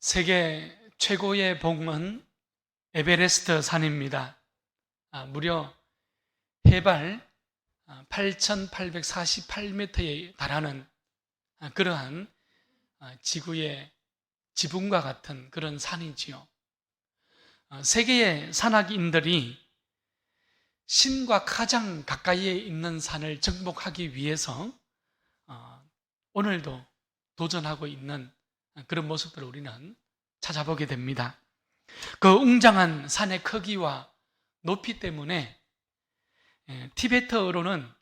세계 최고의 봉은 에베레스트 산입니다. 무려 해발 8,848m에 달하는 그러한 지구의 지붕과 같은 그런 산이지요. 세계의 산악인들이 신과 가장 가까이에 있는 산을 정복하기 위해서 오늘도 도전하고 있는 그런 모습들을 우리는 찾아보게 됩니다. 그 웅장한 산의 크기와 높이 때문에 티베트어로는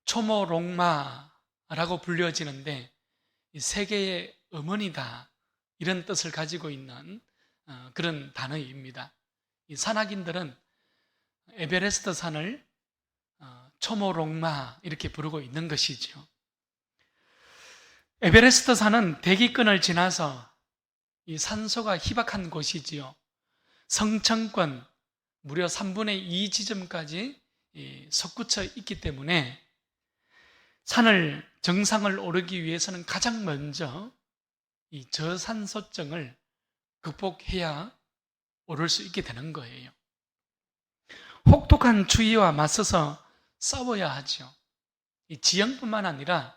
초모롱마라고 불려지는데 세계의 어머니다 이런 뜻을 가지고 있는 그런 단어입니다. 이 산악인들은 에베레스트 산을 초모롱마 이렇게 부르고 있는 것이죠. 에베레스트 산은 대기권을 지나서 이 산소가 희박한 곳이지요. 성층권 무려 3분의 2 지점까지 솟구쳐 있기 때문에 산을 정상을 오르기 위해서는 가장 먼저 이 저산소증을 극복해야 오를 수 있게 되는 거예요. 혹독한 추위와 맞서서 싸워야 하죠. 이 지형뿐만 아니라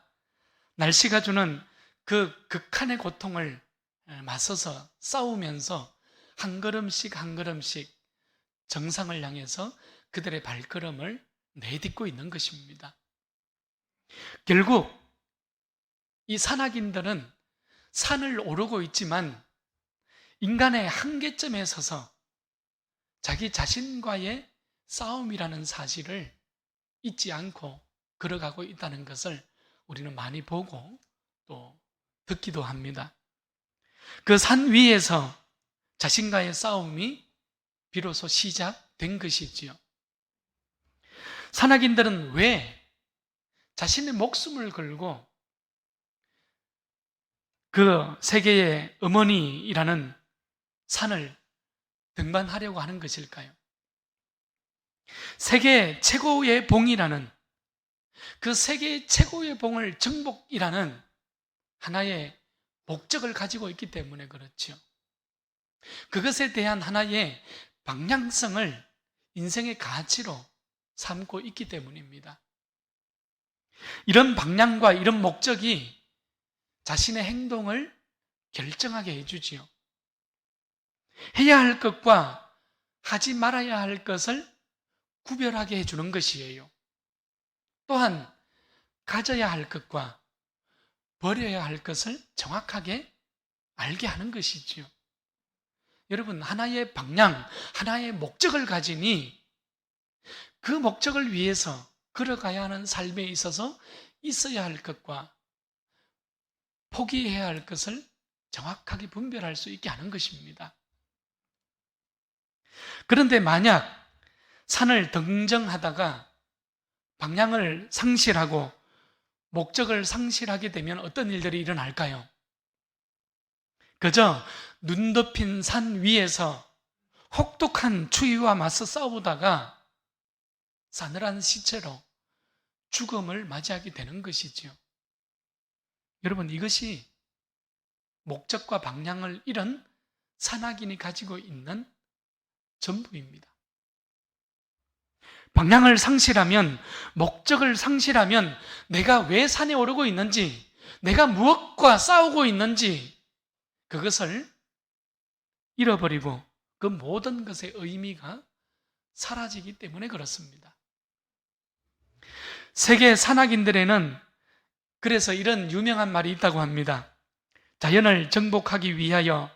날씨가 주는 그 극한의 고통을 맞서서 싸우면서 한 걸음씩 한 걸음씩 정상을 향해서 그들의 발걸음을 내딛고 있는 것입니다. 결국 이 산악인들은 산을 오르고 있지만 인간의 한계점에 서서 자기 자신과의 싸움이라는 사실을 잊지 않고 걸어가고 있다는 것을 우리는 많이 보고 또 듣기도 합니다. 그 산 위에서 자신과의 싸움이 비로소 시작된 것이지요. 산악인들은 왜 자신의 목숨을 걸고 그 세계의 어머니라는 산을 등반하려고 하는 것일까요? 세계 최고의 봉이라는 그 세계 최고의 봉을 정복이라는 하나의 목적을 가지고 있기 때문에 그렇죠. 그것에 대한 하나의 방향성을 인생의 가치로 삼고 있기 때문입니다. 이런 방향과 이런 목적이 자신의 행동을 결정하게 해주지요. 해야 할 것과 하지 말아야 할 것을 구별하게 해주는 것이에요. 또한 가져야 할 것과 버려야 할 것을 정확하게 알게 하는 것이지요. 여러분, 하나의 방향, 하나의 목적을 가지니 그 목적을 위해서 걸어가야 하는 삶에 있어서 있어야 할 것과 포기해야 할 것을 정확하게 분별할 수 있게 하는 것입니다. 그런데 만약 산을 등정하다가 방향을 상실하고 목적을 상실하게 되면 어떤 일들이 일어날까요? 그저 눈 덮인 산 위에서 혹독한 추위와 맞서 싸우다가 싸늘한 시체로 죽음을 맞이하게 되는 것이지요. 여러분, 이것이 목적과 방향을 잃은 산악인이 가지고 있는 전부입니다. 방향을 상실하면, 목적을 상실하면 내가 왜 산에 오르고 있는지, 내가 무엇과 싸우고 있는지 그것을 잃어버리고 그 모든 것의 의미가 사라지기 때문에 그렇습니다. 세계 산악인들에는 그래서 이런 유명한 말이 있다고 합니다. 자연을 정복하기 위하여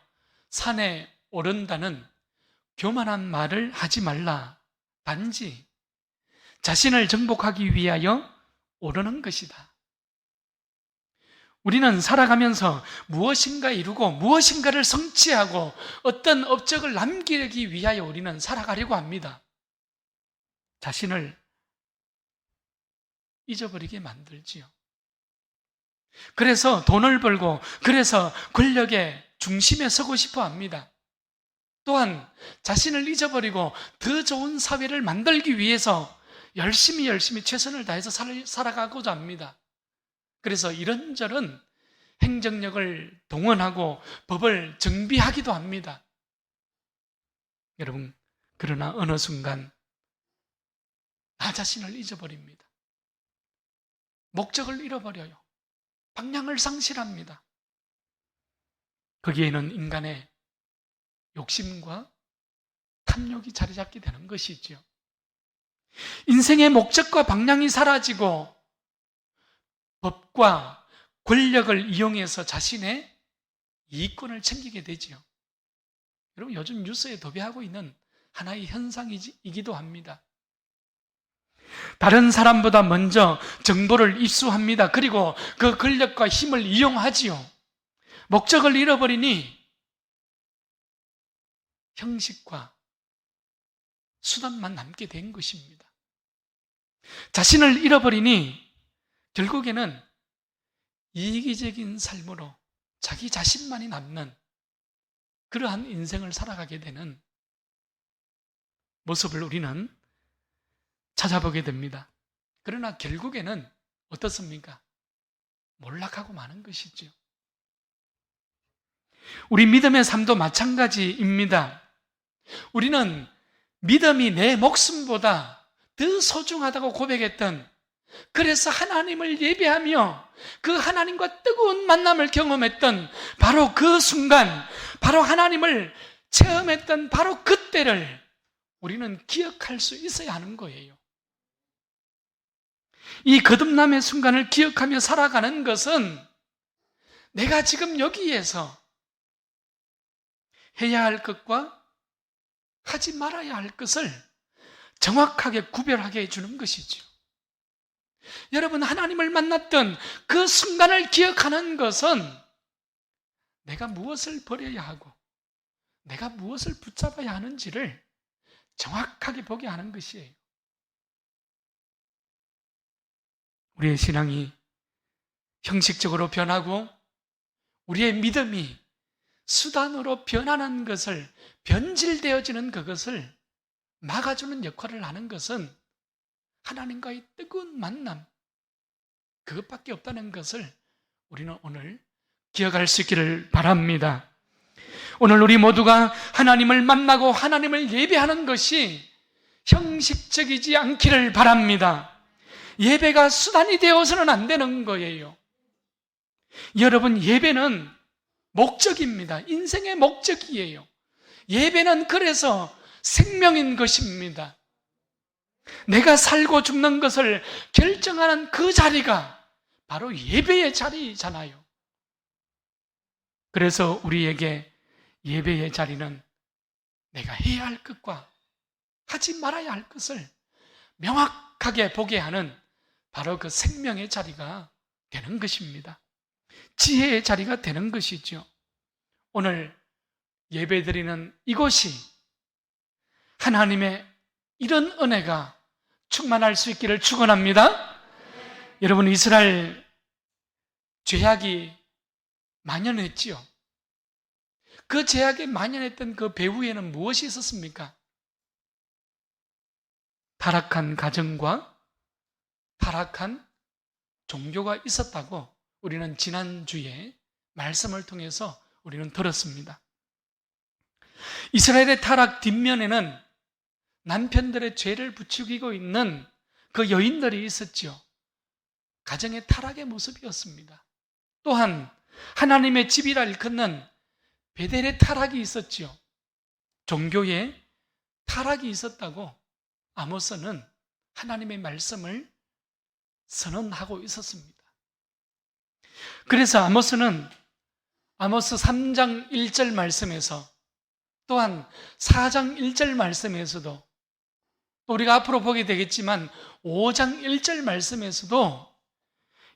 산에 오른다는 교만한 말을 하지 말라. 단지 자신을 정복하기 위하여 오르는 것이다. 우리는 살아가면서 무엇인가 이루고 무엇인가를 성취하고 어떤 업적을 남기기 위하여 우리는 살아가려고 합니다. 자신을 잊어버리게 만들지요. 그래서 돈을 벌고, 그래서 권력의 중심에 서고 싶어 합니다. 또한 자신을 잊어버리고 더 좋은 사회를 만들기 위해서 열심히 최선을 다해서 살아가고자 합니다. 그래서 이런저런 행정력을 동원하고 법을 정비하기도 합니다. 여러분, 그러나 어느 순간 나 자신을 잊어버립니다. 목적을 잃어버려요. 방향을 상실합니다. 거기에는 인간의 욕심과 탐욕이 자리 잡게 되는 것이죠. 인생의 목적과 방향이 사라지고 법과 권력을 이용해서 자신의 이익권을 챙기게 되죠. 여러분, 요즘 뉴스에 도배하고 있는 하나의 현상이기도 합니다. 다른 사람보다 먼저 정보를 입수합니다. 그리고 그 권력과 힘을 이용하지요. 목적을 잃어버리니 형식과 수단만 남게 된 것입니다. 자신을 잃어버리니 결국에는 이기적인 삶으로 자기 자신만이 남는 그러한 인생을 살아가게 되는 모습을 우리는 찾아보게 됩니다. 그러나 결국에는 어떻습니까? 몰락하고 마는 것이죠. 우리 믿음의 삶도 마찬가지입니다. 우리는 믿음이 내 목숨보다 더 소중하다고 고백했던, 그래서 하나님을 예배하며 그 하나님과 뜨거운 만남을 경험했던 바로 그 순간, 바로 하나님을 체험했던 바로 그때를 우리는 기억할 수 있어야 하는 거예요. 이 거듭남의 순간을 기억하며 살아가는 것은 내가 지금 여기에서 해야 할 것과 하지 말아야 할 것을 정확하게 구별하게 해주는 것이죠. 여러분, 하나님을 만났던 그 순간을 기억하는 것은 내가 무엇을 버려야 하고 내가 무엇을 붙잡아야 하는지를 정확하게 보게 하는 것이에요. 우리의 신앙이 형식적으로 변하고 우리의 믿음이 수단으로 변하는 것을, 변질되어지는 그것을 막아주는 역할을 하는 것은 하나님과의 뜨거운 만남, 그것밖에 없다는 것을 우리는 오늘 기억할 수 있기를 바랍니다. 오늘 우리 모두가 하나님을 만나고 하나님을 예배하는 것이 형식적이지 않기를 바랍니다. 예배가 수단이 되어서는 안 되는 거예요. 여러분, 예배는 목적입니다. 인생의 목적이에요. 예배는 그래서 생명인 것입니다. 내가 살고 죽는 것을 결정하는 그 자리가 바로 예배의 자리잖아요. 그래서 우리에게 예배의 자리는 내가 해야 할 것과 하지 말아야 할 것을 명확하게 보게 하는 바로 그 생명의 자리가 되는 것입니다. 지혜의 자리가 되는 것이죠. 오늘 예배드리는 이곳이 하나님의 이런 은혜가 충만할 수 있기를 축원합니다. 여러분, 이스라엘 죄악이 만연했지요. 그 죄악이 만연했던 그 배후에는 무엇이 있었습니까? 타락한 가정과 타락한 종교가 있었다고 우리는 지난주에 말씀을 통해서 우리는 들었습니다. 이스라엘의 타락 뒷면에는 남편들의 죄를 부추기고 있는 그 여인들이 있었죠. 가정의 타락의 모습이었습니다. 또한 하나님의 집이라 일컫는 베델의 타락이 있었죠. 종교의 타락이 있었다고 아모스는 하나님의 말씀을 선언하고 있었습니다. 그래서 아모스는 아모스 3장 1절 말씀에서, 또한 4장 1절 말씀에서도, 또 우리가 앞으로 보게 되겠지만 5장 1절 말씀에서도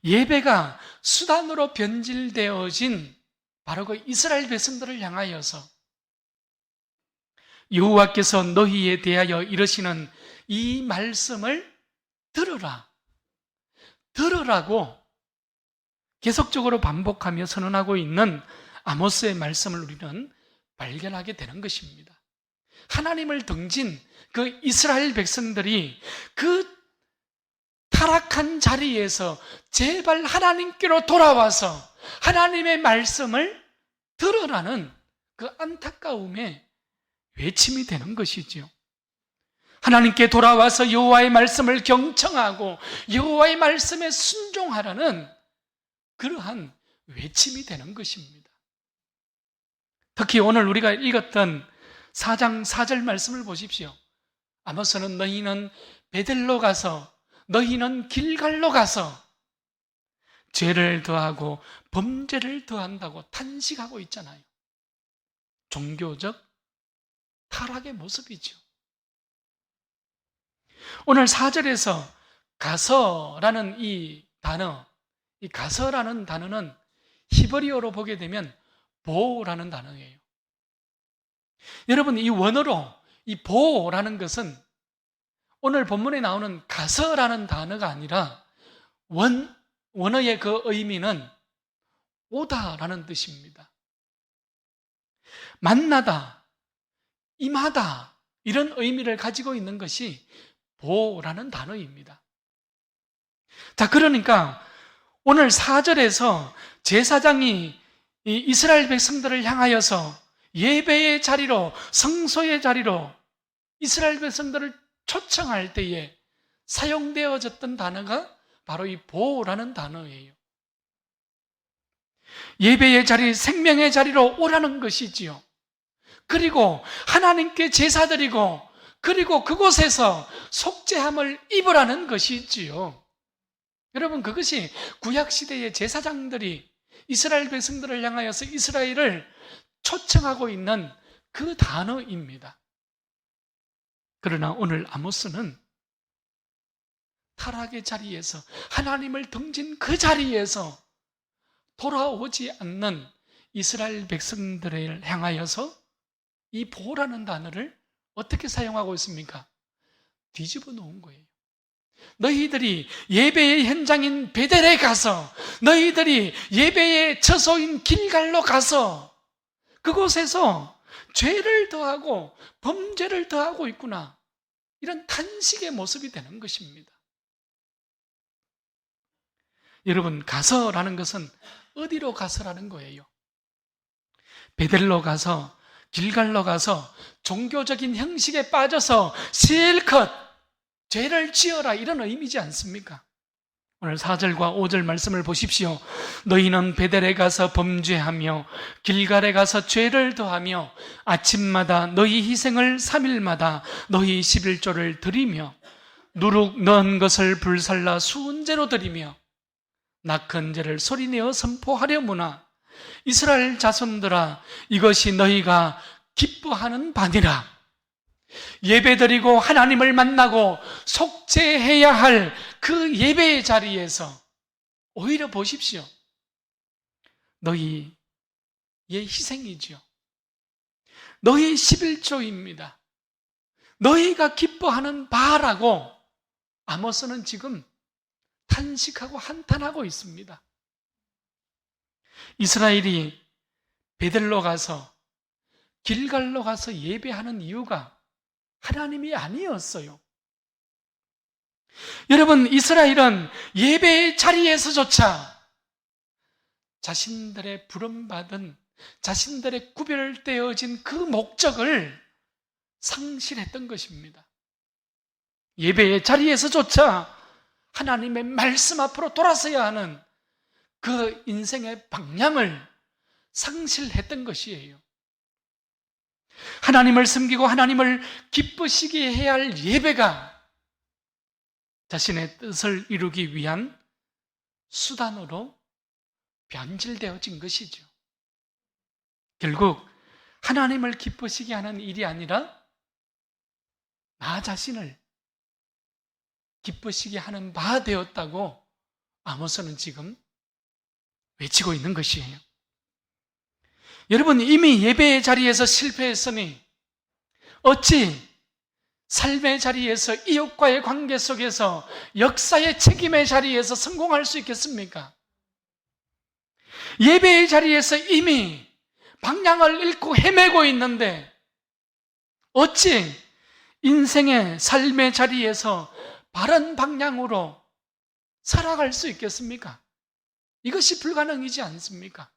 예배가 수단으로 변질되어진 바로 그 이스라엘 백성들을 향하여서 여호와께서 너희에 대하여 이르시는 이 말씀을 들으라, 들으라고 계속적으로 반복하며 선언하고 있는 아모스의 말씀을 우리는 발견하게 되는 것입니다. 하나님을 등진 그 이스라엘 백성들이 그 타락한 자리에서 제발 하나님께로 돌아와서 하나님의 말씀을 들으라는 그 안타까움의 외침이 되는 것이지요. 하나님께 돌아와서 여호와의 말씀을 경청하고 여호와의 말씀에 순종하라는 그러한 외침이 되는 것입니다. 특히 오늘 우리가 읽었던 4장 4절 말씀을 보십시오. 아모스는 너희는 베델로 가서 너희는 길갈로 가서 죄를 더하고 범죄를 더한다고 탄식하고 있잖아요. 종교적 타락의 모습이죠. 오늘 4절에서 가서라는 이 단어, 이 가서라는 단어는 히브리어로 보게 되면 보라는 단어예요. 여러분, 이 원어로 이 보라는 것은 오늘 본문에 나오는 가서라는 단어가 아니라 원어의 그 의미는 오다라는 뜻입니다. 만나다, 임하다 이런 의미를 가지고 있는 것이 보라는 단어입니다. 자, 그러니까 오늘 4절에서 제사장이 이 이스라엘 백성들을 향하여서 예배의 자리로, 성소의 자리로 이스라엘 백성들을 초청할 때에 사용되어졌던 단어가 바로 이 보라는 단어예요. 예배의 자리, 생명의 자리로 오라는 것이지요. 그리고 하나님께 제사 드리고 그리고 그곳에서 속죄함을 입으라는 것이지요. 여러분, 그것이 구약시대의 제사장들이 이스라엘 백성들을 향하여서 이스라엘을 초청하고 있는 그 단어입니다. 그러나 오늘 아모스는 타락의 자리에서, 하나님을 등진 그 자리에서 돌아오지 않는 이스라엘 백성들을 향하여서 이 보라는 단어를 어떻게 사용하고 있습니까? 뒤집어 놓은 거예요. 너희들이 예배의 현장인 베델에 가서, 너희들이 예배의 처소인 길갈로 가서 그곳에서 죄를 더하고 범죄를 더하고 있구나, 이런 탄식의 모습이 되는 것입니다. 여러분, 가서라는 것은 어디로 가서라는 거예요? 베델로 가서, 길갈로 가서 종교적인 형식에 빠져서 실컷 죄를 지어라, 이런 의미지 않습니까? 오늘 4절과 5절 말씀을 보십시오. 너희는 베델에 가서 범죄하며 길갈에 가서 죄를 더하며 아침마다 너희 희생을 3일마다 너희 11조를 드리며 누룩 넣은 것을 불살라 수은제로 드리며 낙헌제를 소리내어 선포하려무나 이스라엘 자손들아, 이것이 너희가 기뻐하는 바니라. 예배드리고 하나님을 만나고 속죄해야 할 그 예배의 자리에서 오히려 보십시오, 너희의 희생이지요. 너희 11조입니다. 너희가 기뻐하는 바라고 아모스는 지금 탄식하고 한탄하고 있습니다. 이스라엘이 베델로 가서, 길갈로 가서 예배하는 이유가 하나님이 아니었어요. 여러분, 이스라엘은 예배의 자리에서조차 자신들의 부름받은, 자신들의 구별되어진 그 목적을 상실했던 것입니다. 예배의 자리에서조차 하나님의 말씀 앞으로 돌아서야 하는 그 인생의 방향을 상실했던 것이에요. 하나님을 섬기고 하나님을 기쁘시게 해야 할 예배가 자신의 뜻을 이루기 위한 수단으로 변질되어진 것이죠. 결국 하나님을 기쁘시게 하는 일이 아니라 나 자신을 기쁘시게 하는 바 되었다고 아모스는 지금 외치고 있는 것이에요. 여러분, 이미 예배의 자리에서 실패했으니 어찌 삶의 자리에서, 이웃과의 관계 속에서, 역사의 책임의 자리에서 성공할 수 있겠습니까? 예배의 자리에서 이미 방향을 잃고 헤매고 있는데 어찌 인생의 삶의 자리에서 바른 방향으로 살아갈 수 있겠습니까? 이것이 불가능이지 않습니까?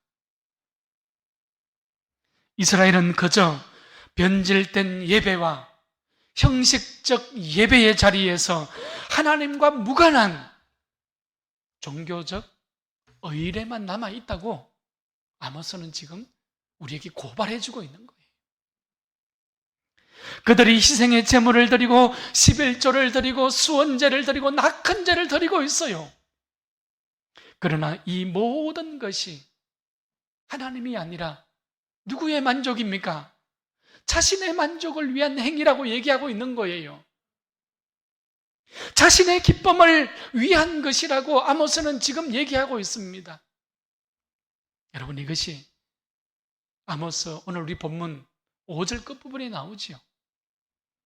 이스라엘은 그저 변질된 예배와 형식적 예배의 자리에서 하나님과 무관한 종교적 의례만 남아있다고 아모스는 지금 우리에게 고발해주고 있는 거예요. 그들이 희생의 제물을 드리고 11조를 드리고 수원제를 드리고 낙헌제를 드리고 있어요. 그러나 이 모든 것이 하나님이 아니라 누구의 만족입니까? 자신의 만족을 위한 행위라고 얘기하고 있는 거예요. 자신의 기쁨을 위한 것이라고 아모스는 지금 얘기하고 있습니다. 여러분, 이것이 아모스 오늘 우리 본문 5절 끝부분에 나오지요.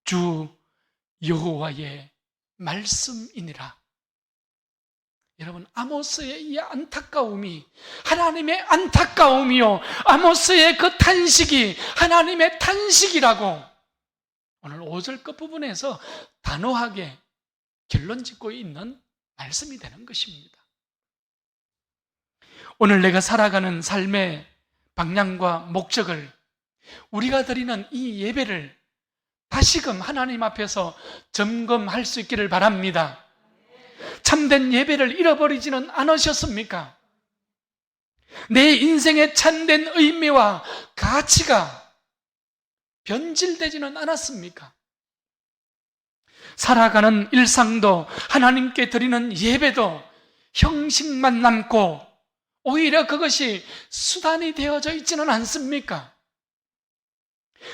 주 여호와의 말씀이니라. 여러분, 아모스의 이 안타까움이 하나님의 안타까움이요, 아모스의 그 탄식이 하나님의 탄식이라고 오늘 5절 끝부분에서 단호하게 결론 짓고 있는 말씀이 되는 것입니다. 오늘 내가 살아가는 삶의 방향과 목적을, 우리가 드리는 이 예배를 다시금 하나님 앞에서 점검할 수 있기를 바랍니다. 참된 예배를 잃어버리지는 않으셨습니까? 내 인생의 참된 의미와 가치가 변질되지는 않았습니까? 살아가는 일상도, 하나님께 드리는 예배도 형식만 남고 오히려 그것이 수단이 되어져 있지는 않습니까?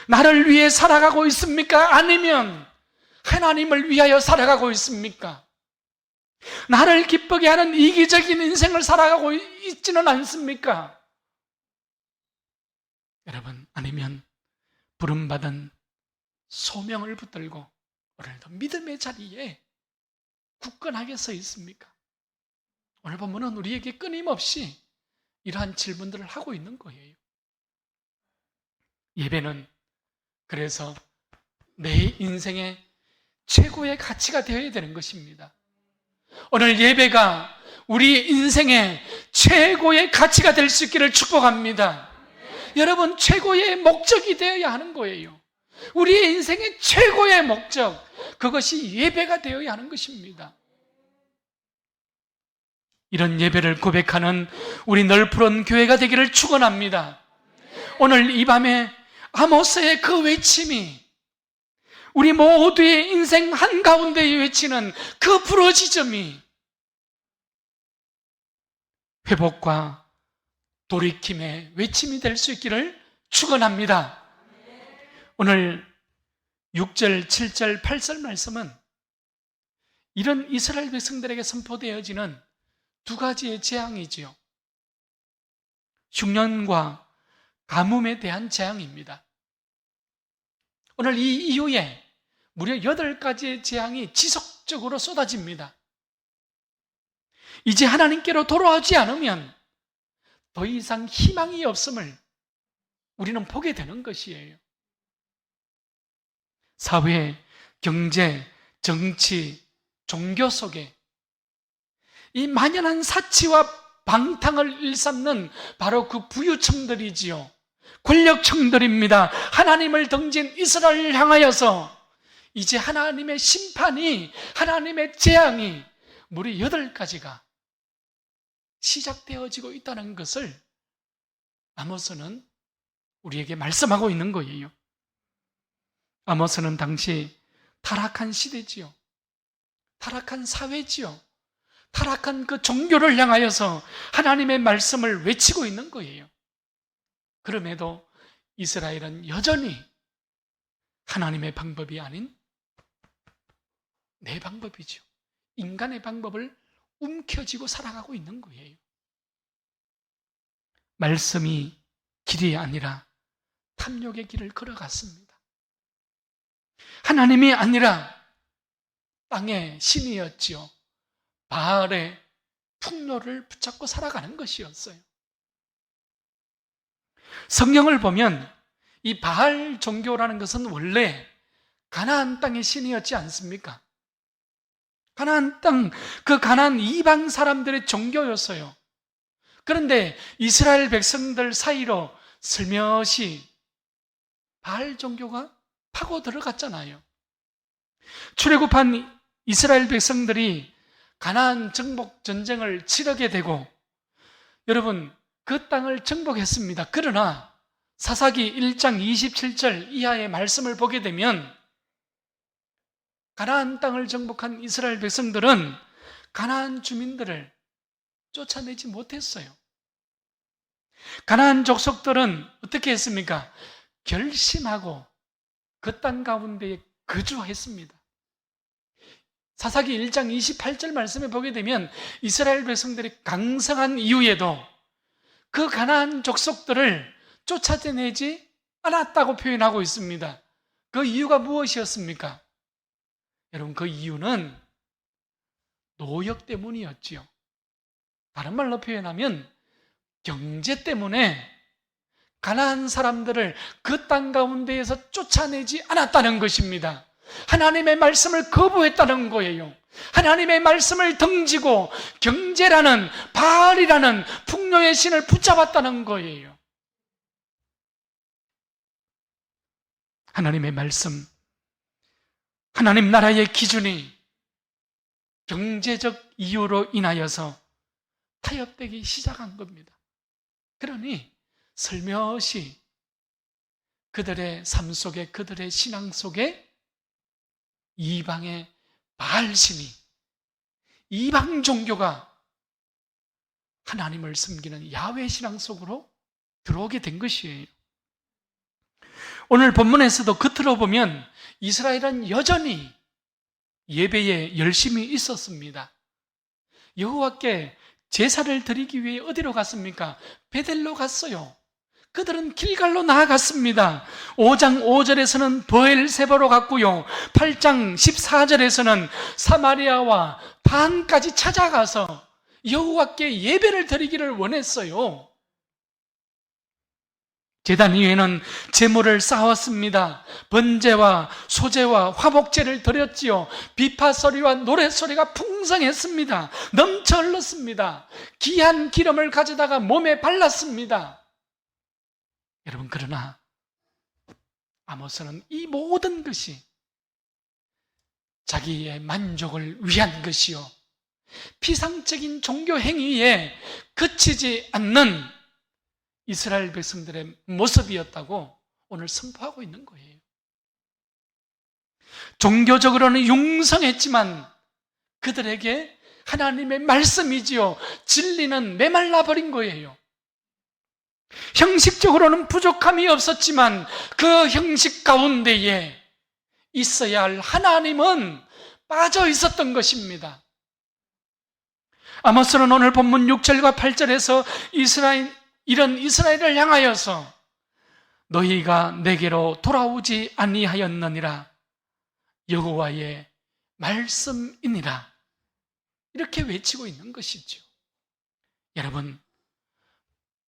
나를 위해 살아가고 있습니까? 아니면 하나님을 위하여 살아가고 있습니까? 나를 기쁘게 하는 이기적인 인생을 살아가고 있지는 않습니까? 여러분, 아니면 부름받은 소명을 붙들고 오늘도 믿음의 자리에 굳건하게 서 있습니까? 오늘 본문은 우리에게 끊임없이 이러한 질문들을 하고 있는 거예요. 예배는 그래서 내 인생의 최고의 가치가 되어야 되는 것입니다. 오늘 예배가 우리 인생의 최고의 가치가 될 수 있기를 축복합니다. 여러분, 최고의 목적이 되어야 하는 거예요. 우리의 인생의 최고의 목적, 그것이 예배가 되어야 하는 것입니다. 이런 예배를 고백하는 우리 널푸른 교회가 되기를 축원합니다. 오늘 이 밤에 아모스의 그 외침이 우리 모두의 인생 한가운데에 외치는 그 부르짖음이 회복과 돌이킴의 외침이 될 수 있기를 축원합니다. 오늘 6절, 7절, 8절 말씀은 이런 이스라엘 백성들에게 선포되어지는 두 가지의 재앙이지요. 흉년과 가뭄에 대한 재앙입니다. 오늘 이 이후에 무려 8가지의 재앙이 지속적으로 쏟아집니다. 이제 하나님께로 돌아오지 않으면 더 이상 희망이 없음을 우리는 보게 되는 것이에요. 사회, 경제, 정치, 종교 속에 이 만연한 사치와 방탕을 일삼는 바로 그 부유층들이지요. 권력층들입니다. 하나님을 등진 이스라엘을 향하여서 이제 하나님의 심판이, 하나님의 재앙이 무려 8가지가 시작되어지고 있다는 것을 아모스는 우리에게 말씀하고 있는 거예요. 아모스는 당시 타락한 시대지요. 타락한 사회지요. 타락한 그 종교를 향하여서 하나님의 말씀을 외치고 있는 거예요. 그럼에도 이스라엘은 여전히 하나님의 방법이 아닌 내 방법이죠. 인간의 방법을 움켜쥐고 살아가고 있는 거예요. 말씀이 길이 아니라 탐욕의 길을 걸어갔습니다. 하나님이 아니라 땅의 신이었지요. 바알의 풍요를 붙잡고 살아가는 것이었어요. 성경을 보면 이 바알 종교라는 것은 원래 가나안 땅의 신이었지 않습니까? 가나안 땅, 그 가나안 이방 사람들의 종교였어요. 그런데 이스라엘 백성들 사이로 슬며시 바알 종교가 파고 들어갔잖아요. 출애굽한 이스라엘 백성들이 가나안 정복 전쟁을 치르게 되고, 여러분 그 땅을 정복했습니다. 그러나 사사기 1장 27절 이하의 말씀을 보게 되면 가나안 땅을 정복한 이스라엘 백성들은 가나안 주민들을 쫓아내지 못했어요. 가나안 족속들은 어떻게 했습니까? 결심하고 그 땅 가운데 거주했습니다. 사사기 1장 28절 말씀에 보게 되면 이스라엘 백성들이 강성한 이후에도 그 가나안 족속들을 쫓아내지 않았다고 표현하고 있습니다. 그 이유가 무엇이었습니까? 여러분, 그 이유는 노역 때문이었지요. 다른 말로 표현하면 경제 때문에 가나안 사람들을 그 땅 가운데에서 쫓아내지 않았다는 것입니다. 하나님의 말씀을 거부했다는 거예요. 하나님의 말씀을 등지고 경제라는 바알이라는 풍요의 신을 붙잡았다는 거예요. 하나님의 말씀, 하나님 나라의 기준이 경제적 이유로 인하여서 타협되기 시작한 겁니다. 그러니 슬며시 그들의 삶 속에, 그들의 신앙 속에 이방의 바알신이, 이방 종교가 하나님을 섬기는 야훼 신앙 속으로 들어오게 된 것이에요. 오늘 본문에서도 겉으로 보면 이스라엘은 여전히 예배에 열심히 있었습니다. 여호와께 제사를 드리기 위해 어디로 갔습니까? 베델로 갔어요. 그들은 길갈로 나아갔습니다. 5장 5절에서는 브엘세바로 갔고요, 8장 14절에서는 사마리아와 단까지 찾아가서 여호와께 예배를 드리기를 원했어요. 제단 위에는 제물을 쌓았습니다. 번제와 소제와 화목제를 드렸지요. 비파소리와 노랫소리가 풍성했습니다. 넘쳐 흘렀습니다. 귀한 기름을 가져다가 몸에 발랐습니다. 여러분, 그러나 아모스는 이 모든 것이 자기의 만족을 위한 것이요, 피상적인 종교 행위에 그치지 않는 이스라엘 백성들의 모습이었다고 오늘 선포하고 있는 거예요. 종교적으로는 융성했지만 그들에게 하나님의 말씀이지요, 진리는 메말라 버린 거예요. 형식적으로는 부족함이 없었지만 그 형식 가운데에 있어야 할 하나님은 빠져 있었던 것입니다. 아모스는 오늘 본문 6절과 8절에서 이런 이스라엘을 향하여서 너희가 내게로 돌아오지 아니하였느니라, 여호와의 말씀이니라, 이렇게 외치고 있는 것이죠. 여러분,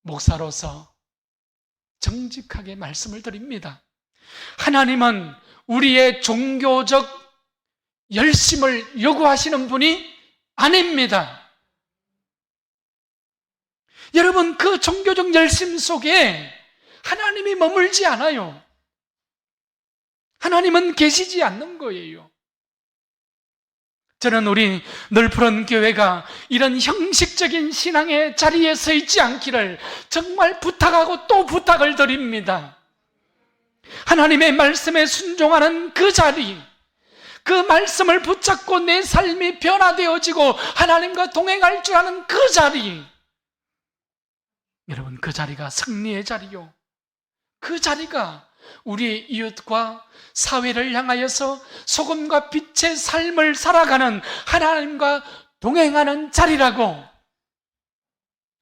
목사로서 정직하게 말씀을 드립니다. 하나님은 우리의 종교적 열심을 요구하시는 분이 아닙니다. 여러분, 그 종교적 열심 속에 하나님이 머물지 않아요. 하나님은 계시지 않는 거예요. 저는 우리 널푸른 교회가 이런 형식적인 신앙의 자리에 서 있지 않기를 정말 부탁하고 또 부탁을 드립니다. 하나님의 말씀에 순종하는 그 자리, 그 말씀을 붙잡고 내 삶이 변화되어지고 하나님과 동행할 줄 아는 그 자리, 여러분, 그 자리가 승리의 자리요, 그 자리가 우리의 이웃과 사회를 향하여서 소금과 빛의 삶을 살아가는 하나님과 동행하는 자리라고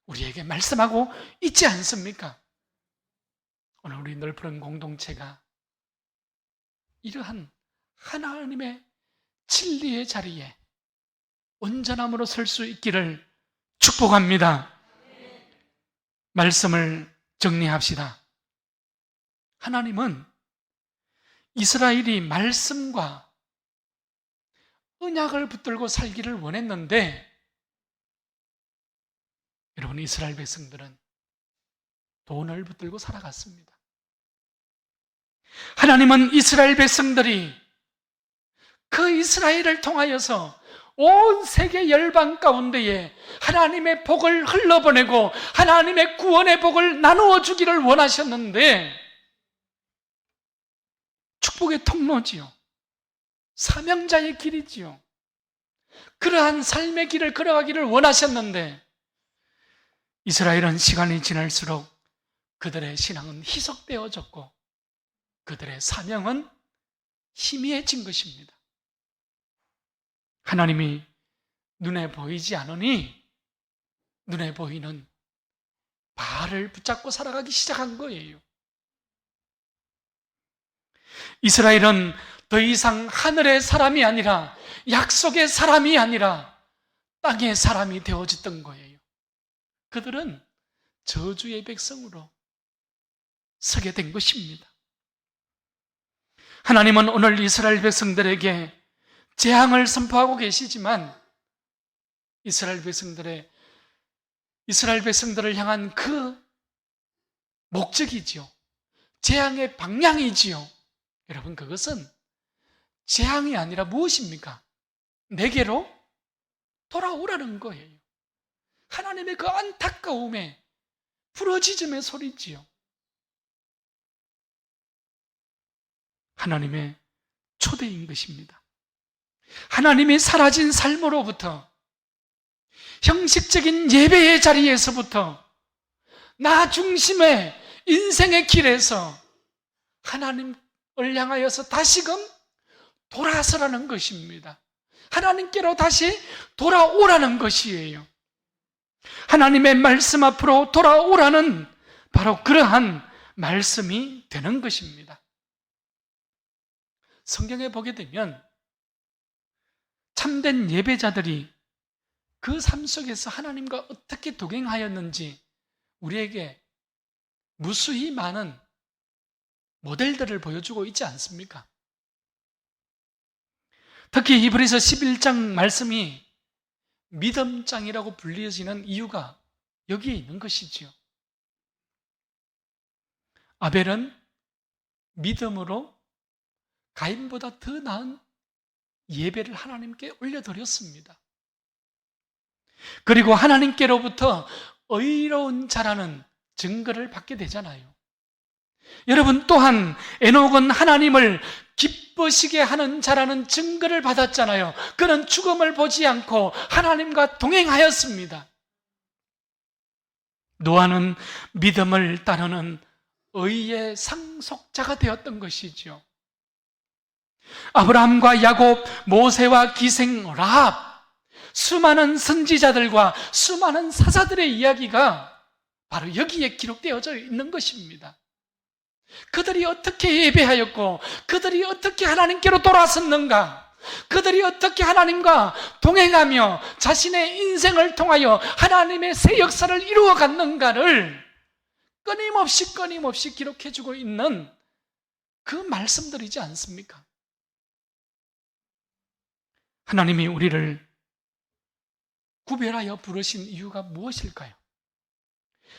우리에게 말씀하고 있지 않습니까? 오늘 우리 널푸른 공동체가 이러한 하나님의 진리의 자리에 온전함으로 설 수 있기를 축복합니다. 말씀을 정리합시다. 하나님은 이스라엘이 말씀과 언약을 붙들고 살기를 원했는데, 여러분, 이스라엘 백성들은 돈을 붙들고 살아갔습니다. 하나님은 이스라엘 백성들이 그 이스라엘을 통하여서 온 세계 열방 가운데에 하나님의 복을 흘러보내고 하나님의 구원의 복을 나누어 주기를 원하셨는데, 축복의 통로지요, 사명자의 길이지요, 그러한 삶의 길을 걸어가기를 원하셨는데, 이스라엘은 시간이 지날수록 그들의 신앙은 희석되어졌고 그들의 사명은 희미해진 것입니다. 하나님이 눈에 보이지 않으니 눈에 보이는 바알을 붙잡고 살아가기 시작한 거예요. 이스라엘은 더 이상 하늘의 사람이 아니라, 약속의 사람이 아니라 땅의 사람이 되어졌던 거예요. 그들은 저주의 백성으로 서게 된 것입니다. 하나님은 오늘 이스라엘 백성들에게 재앙을 선포하고 계시지만, 이스라엘 백성들을 향한 그 목적이지요, 재앙의 방향이지요, 여러분, 그것은 재앙이 아니라 무엇입니까? 내게로 돌아오라는 거예요. 하나님의 그 안타까움에 부러지즘의 소리지요. 하나님의 초대인 것입니다. 하나님이 사라진 삶으로부터, 형식적인 예배의 자리에서부터, 나 중심의 인생의 길에서 하나님을 향하여서 다시금 돌아서라는 것입니다. 하나님께로 다시 돌아오라는 것이에요. 하나님의 말씀 앞으로 돌아오라는 바로 그러한 말씀이 되는 것입니다. 성경에 보게 되면 참된 예배자들이 그 삶 속에서 하나님과 어떻게 동행하였는지 우리에게 무수히 많은 모델들을 보여주고 있지 않습니까? 특히 히브리서 11장 말씀이 믿음장이라고 불리어지는 이유가 여기에 있는 것이지요. 아벨은 믿음으로 가인보다 더 나은 예배를 하나님께 올려드렸습니다. 그리고 하나님께로부터 의로운 자라는 증거를 받게 되잖아요. 여러분, 또한 에녹은 하나님을 기쁘시게 하는 자라는 증거를 받았잖아요. 그는 죽음을 보지 않고 하나님과 동행하였습니다. 노아는 믿음을 따르는 의의 상속자가 되었던 것이죠. 아브라함과 야곱, 모세와 기생 라합, 수많은 선지자들과 수많은 사자들의 이야기가 바로 여기에 기록되어져 있는 것입니다. 그들이 어떻게 예배하였고, 그들이 어떻게 하나님께로 돌아섰는가, 그들이 어떻게 하나님과 동행하며 자신의 인생을 통하여 하나님의 새 역사를 이루어 갔는가를 끊임없이 기록해주고 있는 그 말씀들이지 않습니까? 하나님이 우리를 구별하여 부르신 이유가 무엇일까요?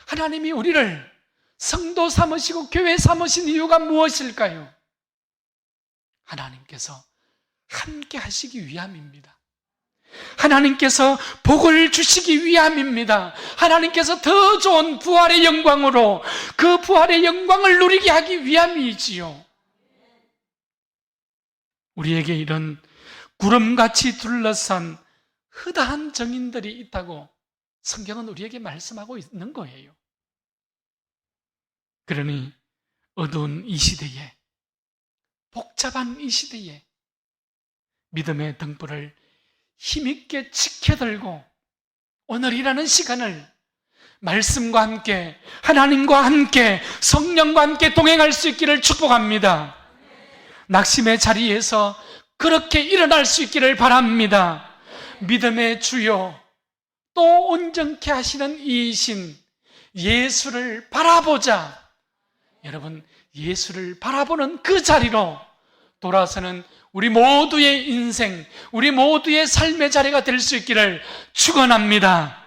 하나님이 우리를 성도 삼으시고 교회 삼으신 이유가 무엇일까요? 하나님께서 함께 하시기 위함입니다. 하나님께서 복을 주시기 위함입니다. 하나님께서 더 좋은 부활의 영광으로 그 부활의 영광을 누리게 하기 위함이지요. 우리에게 이런 구름같이 둘러싼 흐다한 정인들이 있다고 성경은 우리에게 말씀하고 있는 거예요. 그러니 어두운 이 시대에, 복잡한 이 시대에 믿음의 등불을 힘있게 지켜들고 오늘이라는 시간을 말씀과 함께, 하나님과 함께, 성령과 함께 동행할 수 있기를 축복합니다. 낙심의 자리에서 그렇게 일어날 수 있기를 바랍니다. 믿음의 주요, 또 온전케 하시는 이이신 예수를 바라보자. 여러분, 예수를 바라보는 그 자리로 돌아서는 우리 모두의 인생, 우리 모두의 삶의 자리가 될 수 있기를 축원합니다.